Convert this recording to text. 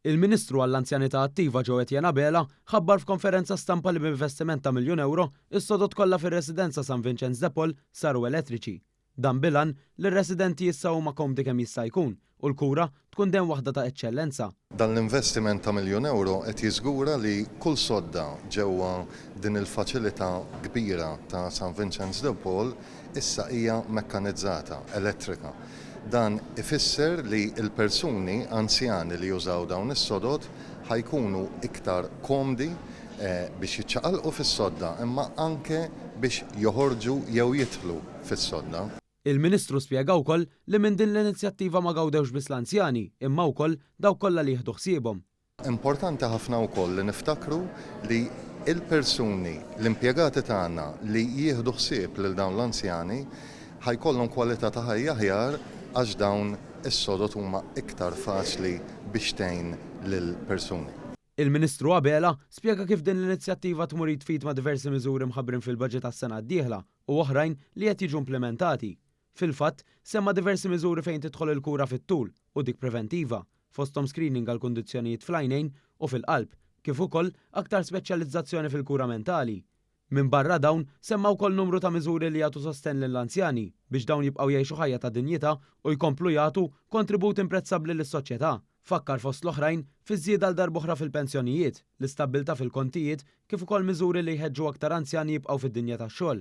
Il-Ministru għall-Anzjanità Attiva Joe Etienne Abela ħabbar f'konferenza stampa li b'investiment ta' €1,000,000 is-sodod kollha fir-residenza San Vincenz de Paul saru elettriċi. Dan bilan li r-residenti issa huma komdi kemm jista' jkun u l-kura tkun dejjem waħda ta' eċċellenza. Dan l-investiment ta' €1,000,000 qed jiżgura li kull sodda ġewwa din il-faċilità kbira ta' San Vincenz de Paul issa hija mekkanizzata, elettrika. Dan ifisser li l-persuni anzjani li jużaw dawn is-sodod ħajkunu iktar komdi biex jiċċaqalqu fis-sodda imma anke biex joħorġu jew jidħlu fis-sodda. Il-Ministru spjega wkoll li minn din l-inizjattiva ma gawdewx biss l-anzjani imma wkoll dawk kollha li jieħdu ħsiebhom. Importanti ħafna wkoll li niftakru li il-persuni l-impjegati tagħna li jieħdu ħsieb lil dawn l-anzjani ħajkollhom kwalità ta' ħajja aħjar għax dawn is-sodod huma iktar faċli biex tgħin lill-persuni. Il-Ministru Abela spjega kif din l-inizjattiva tmur jitfid ma' diversi miżuri mħabbrin fil-baġġett tas-sena d-dieħla u oħrajn li qed jiġu implementati. Fil-fatt, semma diversi miżuri fejn tidħol il-kura fit-tul u dik preventiva, fosthom screening għal kundizzjonijiet fl-għajnejn u fil-qalb, kif ukoll aktar speċjalizzazzjoni fil-kura mentali. Minn barra dawn semma wkoll numru ta' miżuri li jagħtu sosten lill-anzjani biex dawn jibqgħu jgħixu ħajja ta' dinjità u jkomplu jagħtu kontribut imprezzabbli lis-soċjetà. Fakkar fost l-oħrajn fiż-żieda l-darb'oħra fil-pensjonijiet, l-istabbiltà fil-kontijiet kif ukoll miżuri li jħeġġu aktar anzjani jibqgħu fid-dinja tax-xogħol.